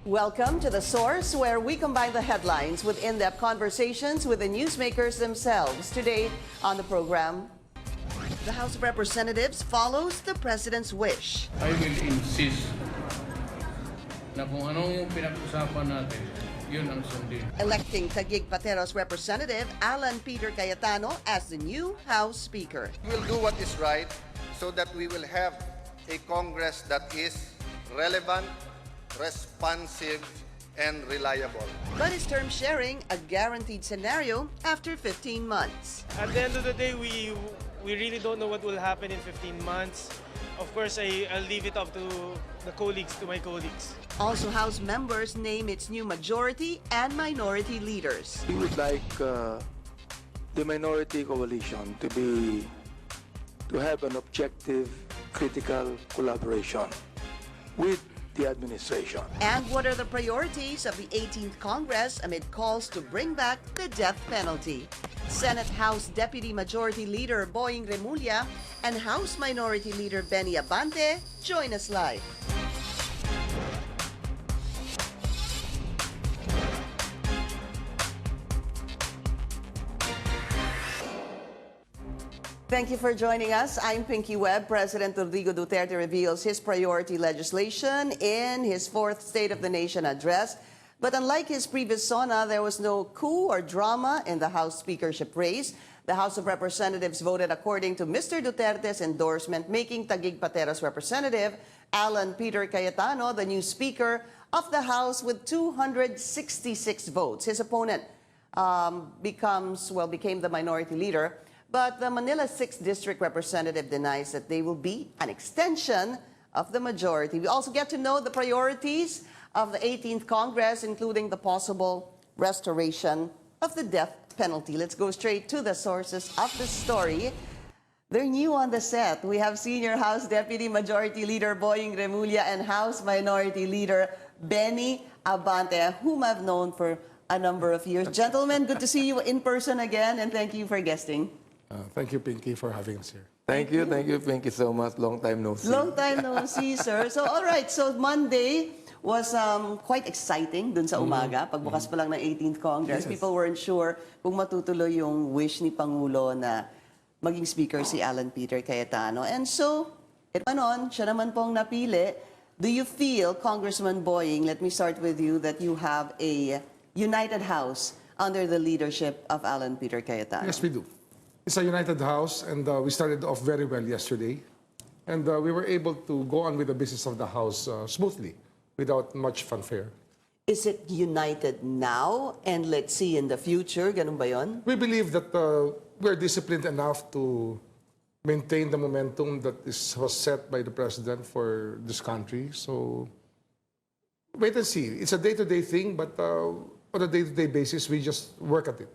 Welcome to The Source, where we combine the headlines with in-depth conversations with the newsmakers themselves. Today on the program, the House of Representatives follows the President's wish. I will insist na kung anong pinag-usapan natin, yun ang sundin. Electing Taguig-Pateros Representative Alan Peter Cayetano as the new House Speaker. We'll do what is right so that we will have a Congress that is relevant, responsive, and reliable. But is term sharing a guaranteed scenario after 15 months? At the end of the day, we really don't know what will happen in 15 months. Of course, I'll leave it up to my colleagues. Also, House members name its new majority and minority leaders. We would like the minority coalition to have an objective, critical collaboration with the administration. And what are the priorities of the 18th Congress amid calls to bring back the death penalty? Senate House Deputy Majority Leader Boying Remulla and House Minority Leader Benny Abante join us live. Thank you for joining us. I'm Pinky Webb. President Rodrigo Duterte reveals his priority legislation in his fourth State of the Nation address. But unlike his previous SONA, there was no coup or drama in the House speakership race. The House of Representatives voted according to Mr. Duterte's endorsement, making Taguig-Pateros Representative Alan Peter Cayetano the new Speaker of the House with 266 votes. His opponent became the minority leader. But the Manila 6th District Representative denies that they will be an extension of the majority. We also get to know the priorities of the 18th Congress, including the possible restoration of the death penalty. Let's go straight to the sources of the story. They're new on the set. We have Senior House Deputy Majority Leader Boying Remulla and House Minority Leader Benny Abante, whom I've known for a number of years. Gentlemen, good to see you in person again, and thank you for guesting. Thank you, Pinky, for having us here. Thank you, Pinky, so much. Long time no see. Long time no see, sir. So, all right. So, Monday was quite exciting dun sa umaga. Pagbukas pa lang ng 18th Congress, people weren't sure kung matutuloy yung wish ni Pangulo na maging speaker si Alan Peter Cayetano. And so, ito on, siya naman pong napili. Do you feel, Congressman Boying, let me start with you, that you have a united house under the leadership of Alan Peter Cayetano? Yes, we do. It's a united house, and we started off very well yesterday. And we were able to go on with the business of the house smoothly, without much fanfare. Is it united now, and let's see in the future? Ganun ba yun? We believe that we're disciplined enough to maintain the momentum that was set by the President for this country. So, wait and see. It's a day-to-day thing, but on a day-to-day basis, we just work at it.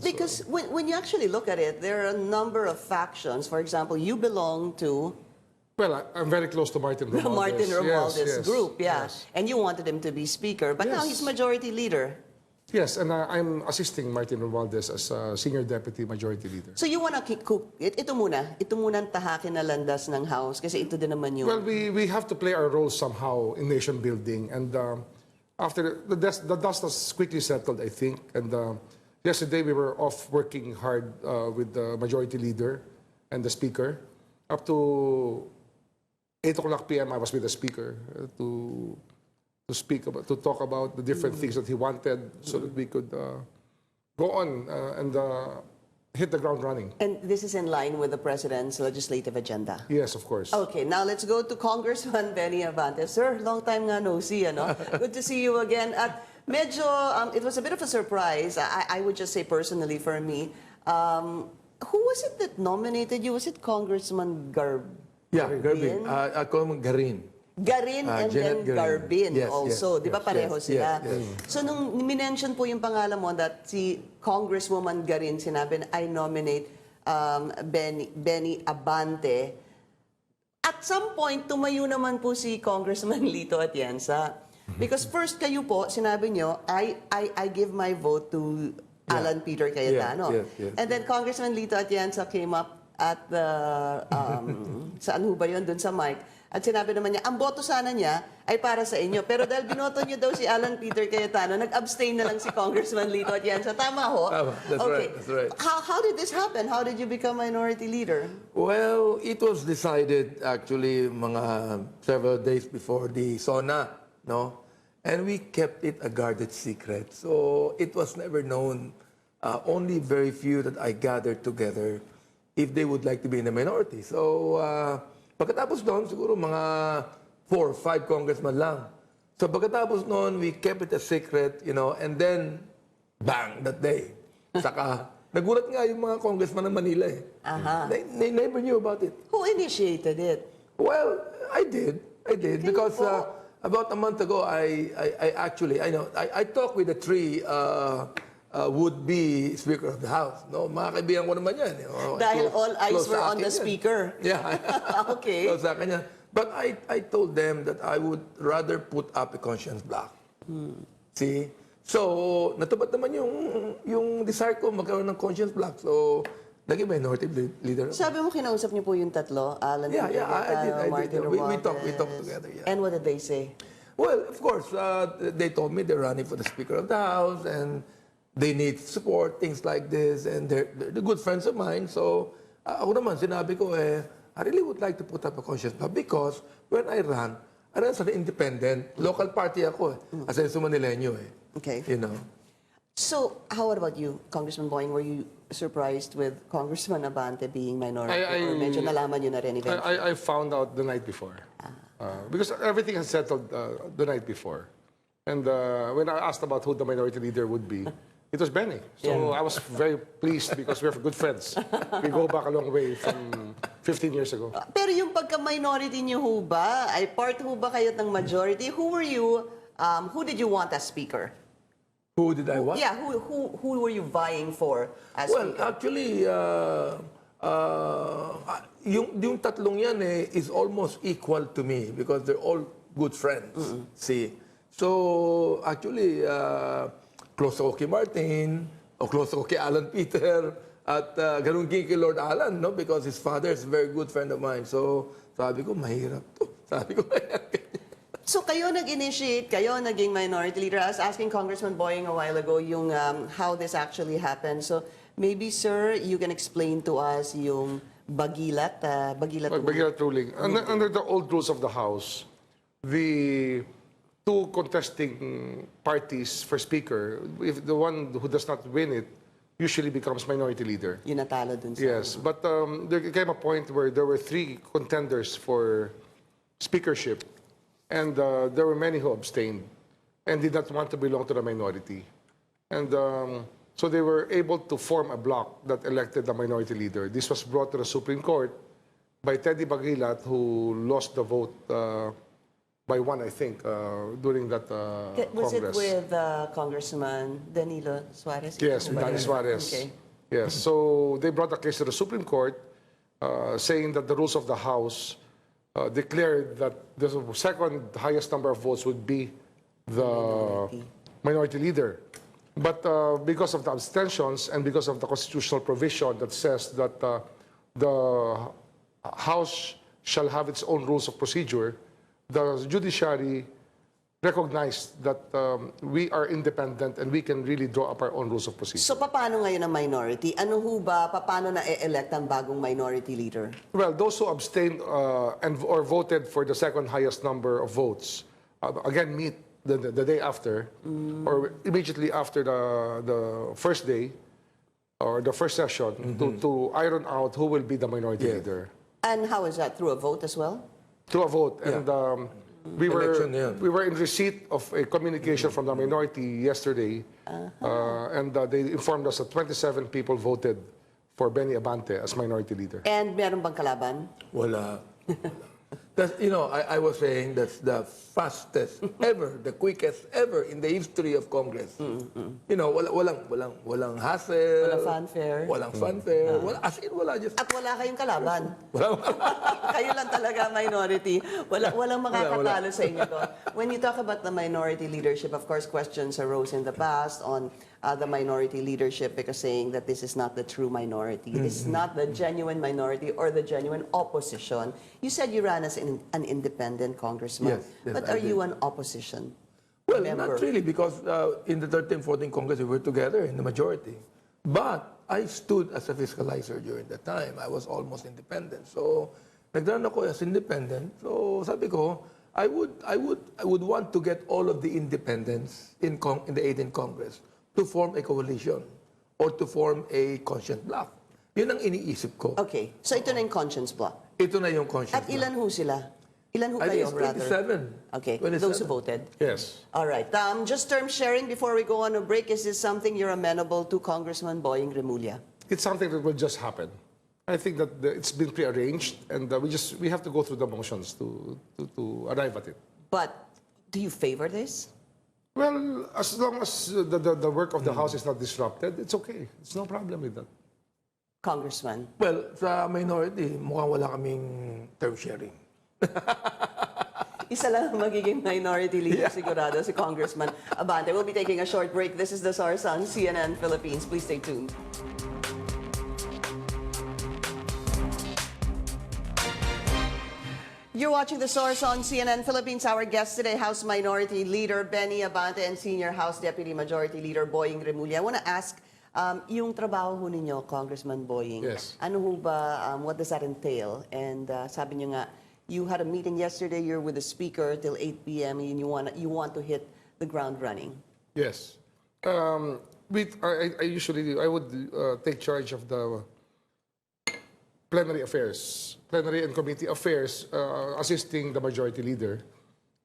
Because when you actually look at it, there are a number of factions. For example, you belong to... Well, I'm very close to Martin Romualdez. Martin Romualdez group, yeah. Yes. And you wanted him to be speaker, but now he's majority leader. Yes, and I'm assisting Martin Romualdez as Senior Deputy Majority Leader. So you wanna cook it? Ito muna ang tahakin na landas ng House kasi ito din naman yung... Well, we have to play our role somehow in nation building, and after the dust has quickly settled, I think, and yesterday we were off working hard with the Majority Leader and the Speaker. Up to 8 o'clock p.m. I was with the Speaker to talk about the different things that he wanted, so that we could go on and hit the ground running. And this is in line with the President's legislative agenda? Yes, of course. Okay, now let's go to Congressman Benny Abante. Sir, long time nga no see, ano? Good to see you again. At medyo, it was a bit of a surprise, I would just say personally for me. Who was it that nominated you? Was it Congressman Garbin? Yeah, Garbin. I call him Garin. Garin and then Garbin also. Di ba pareho sila? Yes. So nung minention po yung pangalan mo that si Congresswoman Garin, sinabi na I nominate Benny Abante. At some point, tumayo naman po si Congressman Lito Atienza. Because first kayo po, sinabi nyo, I give my vote to Alan Peter Cayetano. Yes. And then Congressman Lito Atienza came up at the, saan ho ba yun, dun sa mic, At sinabi naman niya, ang boto sana niya ay para sa inyo. Pero dahil binoto niyo daw si Alan Peter Cayetano, nag-abstain na lang si Congressman Lito Atienza. Tama ho? Tama. That's right. That's right. How did this happen? How did you become minority leader? Well, it was decided actually mga several days before the SONA, no? And we kept it a guarded secret. So it was never known. Only very few that I gathered together if they would like to be in the minority. So pagkatapos noon, siguro mga 4 or 5 congressmen lang. So pagkatapos noon, we kept it a secret, you know, and then, bang, that day. Saka, nagulat nga yung mga congressmen ng Manila eh. They never knew about it. Who initiated it? Well, I did. Because about a month ago, I actually, I talked with the 3 would-be Speaker of the House. No? Mga kaibigan ko naman yan. You know, Dahil all eyes close were sa on the akin yan. speaker. Yeah. Okay. Close sa akin yan. But I told them that I would rather put up a conscience block. See? So, natupad naman yung desire ko magkaroon ng conscience block. So, naging minority leader. Sabi mo, kinausap niyo po yung tatlo, Alan Yeah, Peter I did. Martin We Romualdez. talked together, yeah. And what did they say? Well, of course, they told me they're running for the Speaker of the House and they need support, things like this, and they're good friends of mine. So, ako naman, sinabi ko, I really would like to put up a conscience block because when I ran as an independent, local party ako Asenso Manileño Okay. You know. So, how about you, Congressman Boying? Were you surprised with Congressman Abante being minority? Or medyo nalaman nyo na rin eventually? I found out the night before. Because everything has settled the night before. And when I asked about who the minority leader would be, it was Benny. So I was very pleased because we're good friends. We go back a long way from 15 years ago. Pero yung pagka-minority nyo ho ba, ay part ho ba kayo ng majority? Who were you, who did you want as speaker? Who did I want? Yeah, who were you vying for as Well, speaker? actually, yung tatlong yan is almost equal to me because they're all good friends. See? So, actually, close ako kay Martin, o close ako kay Alan Peter, at ganun din kay Lord Alan, no? Because his father is a very good friend of mine. So, sabi ko, mahirap to. Sabi ko, So kayo nag-initiate, kayo naging minority leader. I was asking Congressman Boying a while ago yung how this actually happened. So maybe, sir, you can explain to us yung bagilat ruling. Under the old rules of the House, the 2 contesting parties for speaker, if the one who does not win it, usually becomes minority leader. yung natalo dun sa... Yes, but there came a point where there were 3 contenders for speakership, and there were many who abstained and did not want to belong to the minority. And so they were able to form a bloc that elected the minority leader. This was brought to the Supreme Court by Teddy Bagilat, who lost the vote by 1, I think, during that Was it Congress. with Congressman Danilo Suarez? Yes, with Danny Suarez. Okay. Yes, so they brought the case to the Supreme Court, saying that the rules of the House declared that the second highest number of votes would be the minority leader. But because of the abstentions and because of the constitutional provision that says that the House shall have its own rules of procedure, the judiciary recognized that we are independent and we can really draw up our own rules of procedure. So paano ngayon ang minority? Ano ho ba, paano na-elect ang bagong minority leader? Well, those who abstained or voted for the second highest number of votes, again, meet the day after, or immediately after the first day, or the first session, to iron out who will be the minority leader. And how is that? Through a vote as well? Through a vote. Yeah. And we were in receipt of a communication from the minority yesterday, and they informed us that 27 people voted for Benny Abante as minority leader. And meron bang kalaban? Wala. That's, I was saying that's the fastest ever, the quickest ever in the history of Congress. Walang hassle. Wala fanfare. Walang fanfare. As in, wala. Just, At wala kayong kalaban. wala. Kayo lang talaga minority. Walang makakatalo sa inyo doon. When you talk about the minority leadership, of course, questions arose in the past on the minority leadership because saying that this is not the true minority. This is not the genuine minority or the genuine opposition. You said you ran as an independent congressman. Yes, but I are you did. an opposition Well, member? not really, because in the 13th, 14th Congress, we were together in the majority. But I stood as a fiscalizer during that time. I was almost independent. So, nagdaan ako as independent. So, sabi ko, I would want to get all of the independents in the 18th Congress to form a coalition or to form a conscience bloc. Yun ang iniisip ko. Okay, so ito na yung conscience block. Ito na yung conscience At ilan ho sila? Ilan ho bloc. I kayo, think rather? it's 27. Okay, 27. those who voted. Yes. All right. Just term sharing before we go on a break. Is this something you're amenable to, Congressman Boying Remulla? It's something that will just happen. I think that it's been prearranged, and we have to go through the motions to arrive at it. But do you favor this? Well, as long as the work of the House is not disrupted, it's okay. It's no problem with that. Congressman. Well, sa minority, mukhang wala kaming term sharing. Isa lang ang magiging minority leader sigurado, si Congressman Abante. We'll be taking a short break. This is TheSource on CNN Philippines. Please stay tuned. You're watching TheSource on CNN Philippines. Our guest today, House Minority Leader Benny Abante and Senior House Deputy Majority Leader Boying Remulla. I want to ask, yung trabaho ho ninyo, Congressman Boying, Yes. ano ho ba, what does that entail? And sabi nyo nga, you had a meeting yesterday, you're with the speaker till 8 p.m. and you want to hit the ground running. Yes. I would take charge of the plenary affairs, plenary and committee affairs, assisting the majority leader.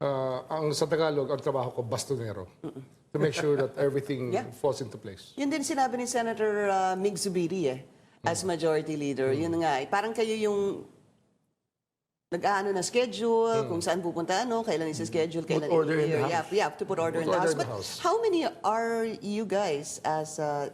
Ang sa Tagalog, ang trabaho ko, bastonero. To make sure that everything falls into place. Yun din sinabi ni Senator Mig Zubiri as majority leader. Yun nga, parang kayo yung nag-aano na schedule, kung saan pupunta, kailan isa-schedule, kailan order in the i-clear. House. You have to put order in the order House. in the But House. how many are you guys as a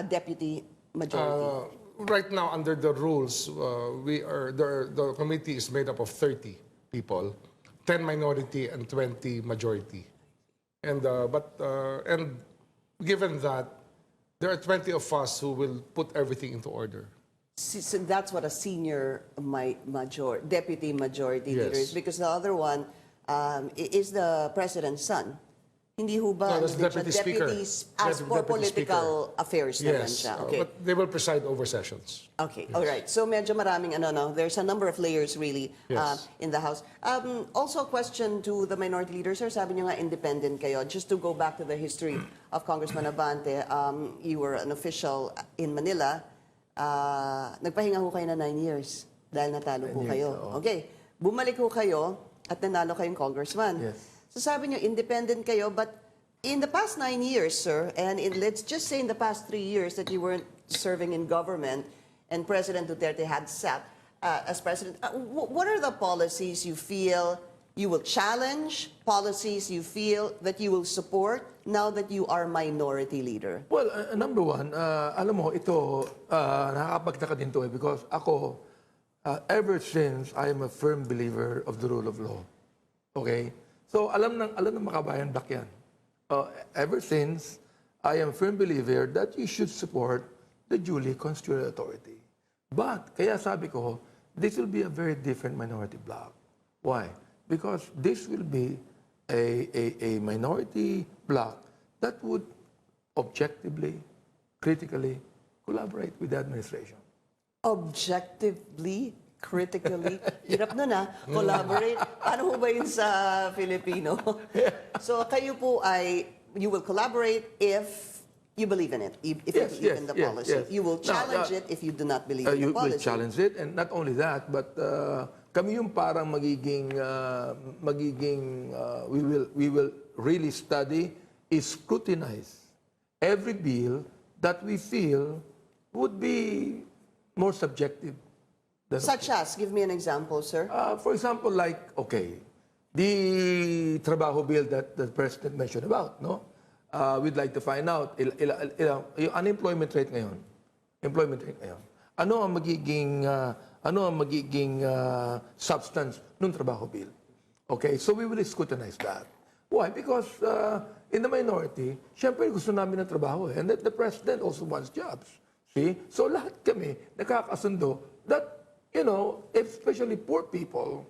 deputy majority? Right now, under the rules, the committee is made up of 30 people, 10 minority and 20 majority. And given that, there are 20 of us who will put everything into order. So that's what a senior deputy majority leader is, Yes. because the other one is the president's son. Hindi ho ba No, that's ano din deputy siya, speaker. deputies as for Deputy political affairs naman Yes, siya? Okay. but they will preside over sessions. Okay, all right. So medyo maraming there's a number of layers really Yes. in the House. Also a question to the minority leaders, sir. Sabi niyo nga independent kayo. Just to go back to the history of Congressman Abante, you were an official in Manila. Nagpahinga ho kayo na 9 years dahil natalo ho 9 years, kayo. oo. Okay, bumalik ho kayo at nanalo kayong congressman. Yes. So sabi niyo independent kayo, but in the past 9 years, sir, and let's just say in the past 3 years that you weren't serving in government and President Duterte had sat as president, what are the policies you feel you will challenge, policies you feel that you will support now that you are minority leader? Well, number one, alam mo, ito, nakakapagtaka din to because ako, ever since, I am a firm believer of the rule of law. Okay? So, alam ng makabayan black yan. Ever since, I am a firm believer that you should support the duly constituted authority. But, kaya sabi ko, this will be a very different minority bloc. Why? Because this will be a minority bloc that would objectively, critically collaborate with the administration. Objectively, critically, hirap nun collaborate. Ano ho ba yun sa Filipino? So kayo po you will collaborate if you believe in it, if you believe in the policy. yes. You will challenge it if you do not believe in the You will policy. challenge it, and not only that, but kami yung parang we will really study, scrutinize every bill that we feel would be more subjective. Such as, give me an example, sir. For example, like, okay, the trabaho bill that the President mentioned about, no? We'd like to find out, yung unemployment rate ngayon, ano ang magiging substance ng trabaho bill? Okay, so we will scrutinize that. Why? Because in the minority, syempre gusto namin ng trabaho and the president also wants jobs. See? So lahat kami nakakasundo that, especially poor people,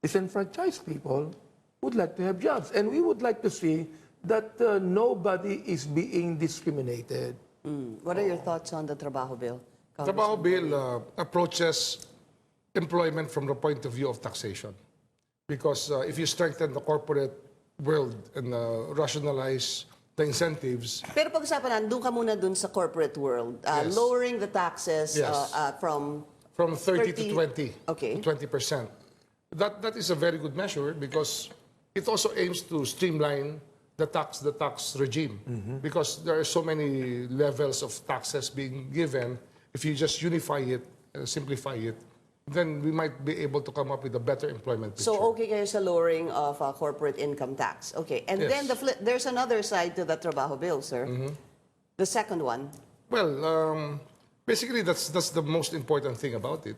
disenfranchised people would like to have jobs. And we would like to see that nobody is being discriminated. What are your thoughts on the Trabaho Bill? Trabaho Bill approaches employment from the point of view of taxation. Because if you strengthen the corporate world and rationalize the incentives. Pero pag-usapan doon ka muna doon sa corporate world. Yes. Lowering the taxes Yes. From 30 to 20. Okay. To 20%. That is a very good measure because it also aims to streamline the tax regime. Because there are so many levels of taxes being given. If you just unify it, simplify it, then we might be able to come up with a better employment picture. So okay kayo sa lowering of corporate income tax. Okay. And Yes. then there's another side to the Trabaho Bill, sir. The second one. Well, basically that's the most important thing about it.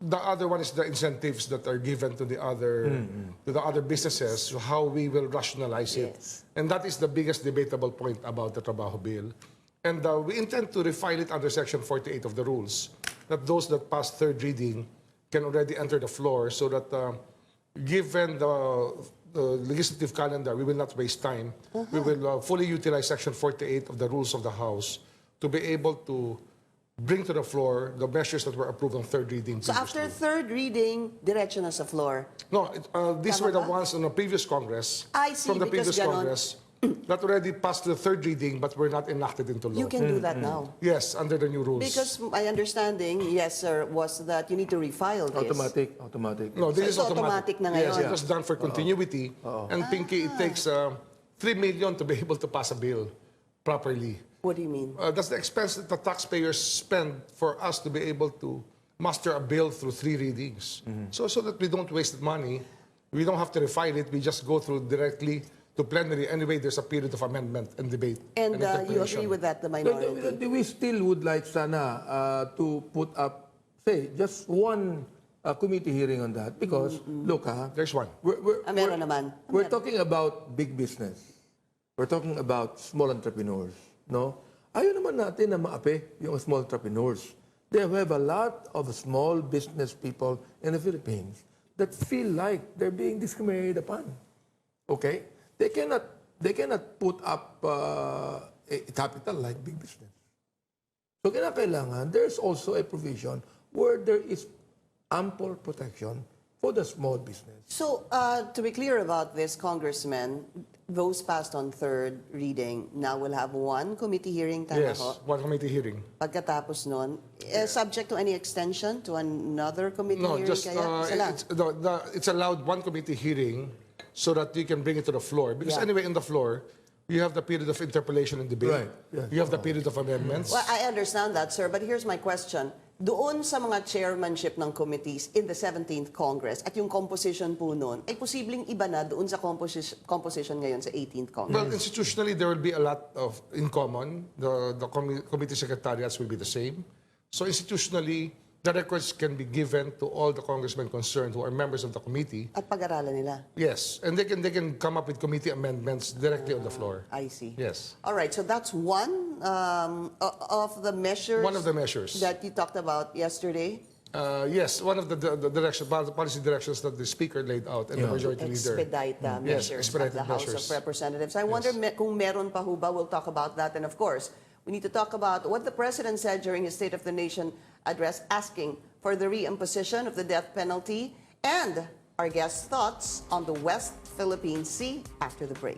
The other one is the incentives that are given to the other businesses, how we will rationalize it. Yes. And that is the biggest debatable point about the Trabaho Bill. And we intend to refile it under Section 48 of the rules, that those that pass third reading can already enter the floor so that given the legislative calendar, we will not waste time. We will fully utilize Section 48 of the rules of the House to be able to bring to the floor the measures that were approved on third reading. So after third reading, diretso na sa floor. No, these Tama were the ba? ones on the previous Congress. I see, From the because previous ganon. Congress that already passed the third reading but were not enacted into law. You can do that now. Yes, under the new rules. Because my understanding, yes, sir, was that you need to refile this. Automatic. No, this is So it's automatic. automatic na Yes, ngayon. it was done for continuity. And Pinky, it takes 3 million to be able to pass a bill properly. What do you mean? That's the expense that the taxpayers spend for us to be able to muster a bill through 3 readings. So that we don't waste money, we don't have to refile it, we just go through directly to plenary. Anyway, there's a period of amendment and debate. And you interpretation. agree with that, the minority? We still would like sana to put up, say, just one committee hearing on that because, look, There's one. Meron naman. We're talking about big business. We're talking about small entrepreneurs, no? Ayaw naman natin na maapi yung small entrepreneurs. They have a lot of small business people in the Philippines that feel like they're being discriminated upon. Okay? They cannot put up a capital like big business. So kailangan, there's also a provision where there is ample protection for the small business. So, to be clear about this, Congressman, those passed on third reading now will have one committee hearing, tama Yes, ho? one committee hearing. Pagkatapos nun, subject to any extension to another committee No, hearing just kaya? Isa lang. it's allowed one committee hearing so that you can bring it to the floor. Because Yeah. anyway, in the floor, you have the period of interpellation and debate. Right, yes. You have the period of amendments. Well, I understand that, sir, but here's my question. Doon sa mga chairmanship ng committees in the 17th Congress at yung composition po noon, ay posibleng iba na doon sa composition ngayon sa 18th Congress? Well, institutionally, there will be a lot of in common. The committee secretariats will be the same. So institutionally, the records can be given to all the congressmen concerned who are members of the committee. At pag-aralan nila? Yes, and they can come up with committee amendments directly on the floor. I see. Yes. All right, so that's one of the measures. One of the measures. That you talked about yesterday. Yes, one of the policy directions that the speaker laid out and the majority leader. Expedite Yes, measures expedited of the House measures. of Representatives. I wonder kung meron pa ho ba, we'll talk about that. And of course, we need to talk about what the President said during his State of the Nation address, asking for the reimposition of the death penalty, and our guest's thoughts on the West Philippine Sea after the break.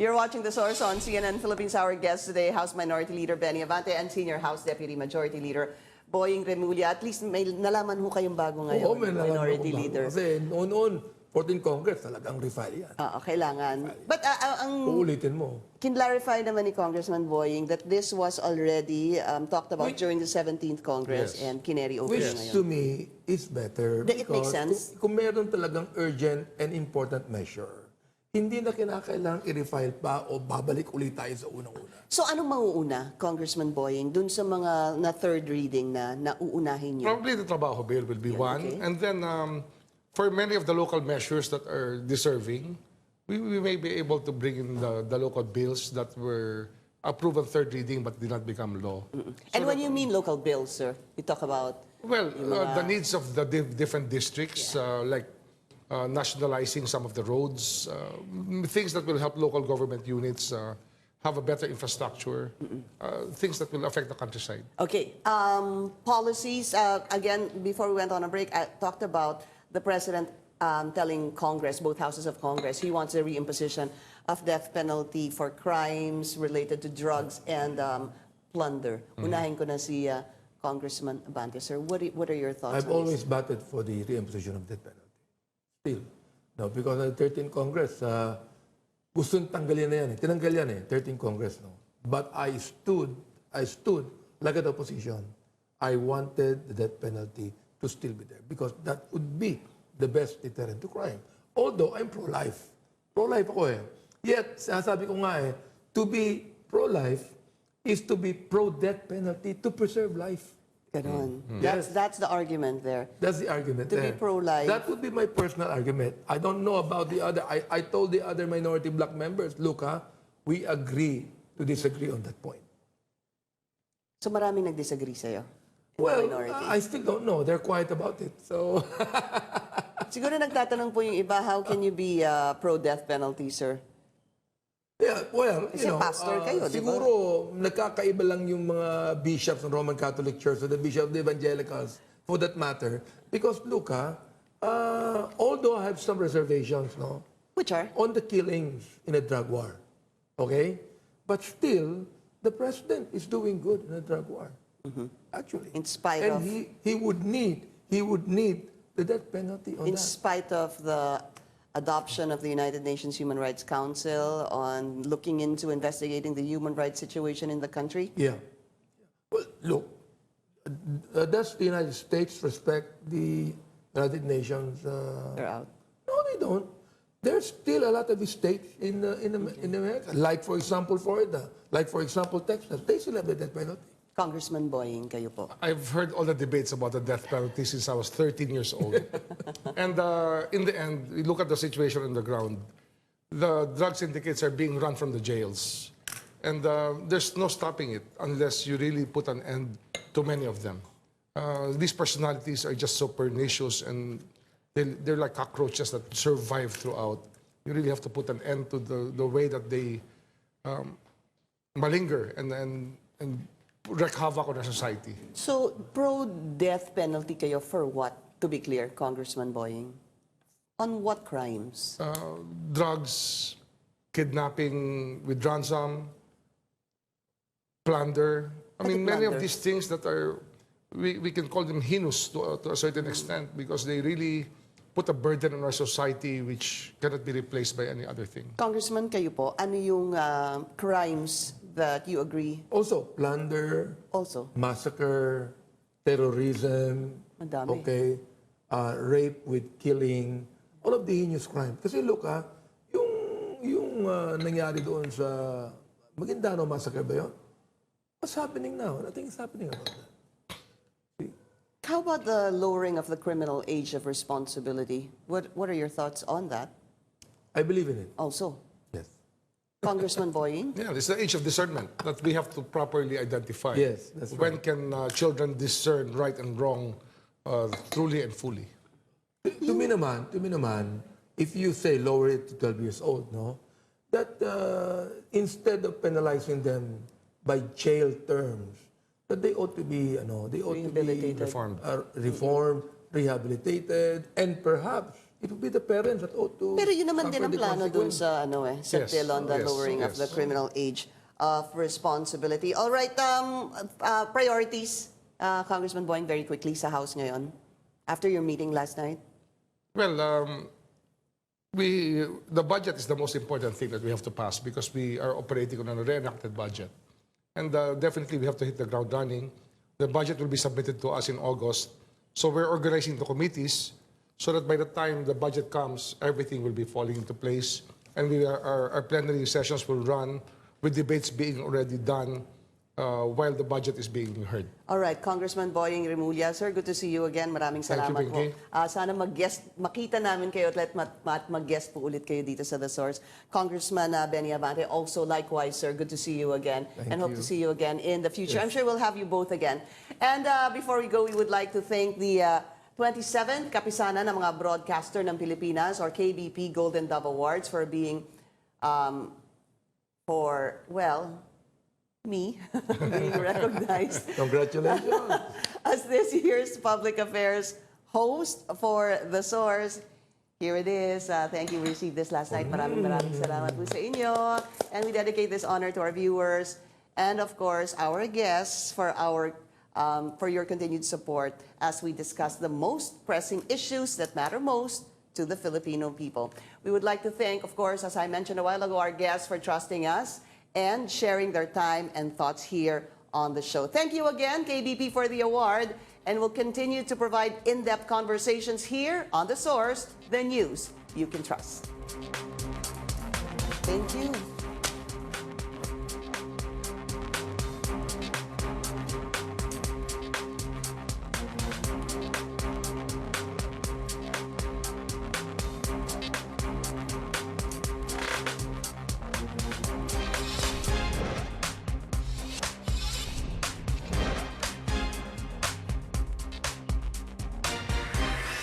You're watching TheSource on CNN Philippines. Our guest today, House Minority Leader Benny Abante and Senior House Deputy Majority Leader Boying Remulla. At least may nalaman ho kayong bago ngayon, Oo, may nalaman Minority akong bago. Leader. Kasi noon, 14 Congress, talagang refile yan. Oo, kailangan. But ang Uulitin mo. kinlarify naman ni Congressman Boying that this was already talked about during the 17th Congress Yes. and kineri over Which ngayon. to me is better. It makes because sense. Kung meron talagang urgent and important measure, hindi na kinakailangang i-refile pa o babalik ulit tayo sa unang-una. So anong mauuna, Congressman Boying, dun sa mga na third reading na nauunahin nyo? Probably the Trabaho Bill will be one. okay. And then for many of the local measures that are deserving, we may be able to bring in the local bills that were approved on third reading but did not become law. And when you mean local bills, sir, you talk about... Well, the needs of the different districts, like nationalizing some of the roads, things that will help local government units have a better infrastructure, things that will affect the countryside. Okay, policies, again, before we went on a break, I talked about the president telling Congress, both houses of Congress, he wants a reimposition of death penalty for crimes related to drugs and plunder. Unahin ko na si Congressman Abante. Sir, what are your thoughts I've on always battled for the reimposition of death penalty. Still. No, because the 13th Congress, gusto tanggalin na yan eh. Tinanggal yan eh, 13th Congress. No? But I stood like an opposition. I wanted the death penalty to still be there because that would be the best deterrent to crime. Although I'm pro-life. Pro-life ako eh. Yet, sabi ko nga eh, to be pro-life is to be pro-death penalty to preserve life. Ganon. Yes. That's the argument there. That's the argument To be there. pro-life. That would be my personal argument. I don't know about the other. I told the other minority black members, look we agree to disagree on that point. So maraming nag-disagree sa'yo? in the Well, minority? I still don't know. They're quiet about it. So, Siguro nagtatanong po yung iba, how can you be pro-death penalty, sir? yeah, well, Kasi pastor kayo, di ba? siguro nagkakaiba lang yung mga bishops ng Roman Catholic Church or the bishop of the evangelicals for that matter. Because look, although I have some reservations, no, Which are? on the killings in a drug war, okay, but still the president is doing good in a drug war, actually. In spite and of- he would need the death penalty on In that. spite of the adoption of the United Nations Human Rights Council on looking into investigating the human rights situation in the country? Yeah. Well, look, does the United States respect the United Nations? They're out. No, they don't. There's still a lot of states in America, like for example Florida, like for example Texas. They still have the death penalty. Congressman Boying, kayo po. I've heard all the debates about the death penalty since I was 13 years old. And in the end, we look at the situation on the ground. The drug syndicates are being run from the jails. And there's no stopping it unless you really put an end to many of them. These personalities are just so pernicious and they're like cockroaches that survive throughout. You really have to put an end to the way that they malinger and wreak havoc on our society. So, pro-death penalty kayo for what? To be clear, Congressman Boying. On what crimes? Drugs, kidnapping with ransom, plunder. I mean, many of plunder? these things that are, we can call them heinous to a certain extent because they really put a burden on our society which cannot be replaced by any other thing. Congressman, kayo po, ano yung crimes that you agree Also, plunder, also? massacre, terrorism, Madami. okay, rape with killing, all of the heinous crime. Kasi look, yung nangyari doon sa Maguindano massacre ba yun? What's happening now? Nothing is happening about that. How about the lowering of the criminal age of responsibility? What are your thoughts on that? I believe in it. Also, Yes. Congressman Boying? Yeah, it's the age of discernment that we have to properly identify. Yes, that's When can children discern right and wrong truly and fully? To me naman, if you say lower it to 12 years old, no, that instead of penalizing them by jail terms, that they ought to be, they ought to be Rehabilitated. Reformed. rehabilitated, and perhaps it would be the parents that ought to. Pero yun naman din suffer ang the plano dun consequence. sa Yes, bill on the yes, lowering of yes. the criminal age of responsibility. All right, priorities, Congressman Boying, very quickly sa House ngayon, after your meeting last night. Well, the budget is the most important thing that we have to pass because we are operating on a reenacted budget. And definitely we have to hit the ground running. The budget will be submitted to us in August. So we're organizing the committees so that by the time the budget comes, everything will be falling into place. and our plenary sessions will run with debates being already done while the budget is being heard. All right, Congressman Boying Remulla, sir, good to see you again. Maraming Thank you, salamat po. Pinky. Sana makita namin kayo at mag-guest po ulit kayo dito sa The Source. Congressman Benny Abante, also likewise, sir, good to see you again. And hope to see you again in the future. I'm sure we'll have you both again. And before we go, we would like to thank the 27th Kapisanan ng mga Broadcaster ng Pilipinas, or KBP Golden Dove Awards, for being, me being recognized Congratulations. as this year's public affairs host for The Source. Here it is. Thank you. We received this last night. Maraming salamat po sa inyo. And we dedicate this honor to our viewers and, of course, our guests for your continued support as we discuss the most pressing issues that matter most to the Filipino people. We would like to thank, of course, as I mentioned a while ago, our guests for trusting us and sharing their time and thoughts here on the show. Thank you again, KBP, for the award, and we'll continue to provide in-depth conversations here on The Source, the news you can trust. Thank you.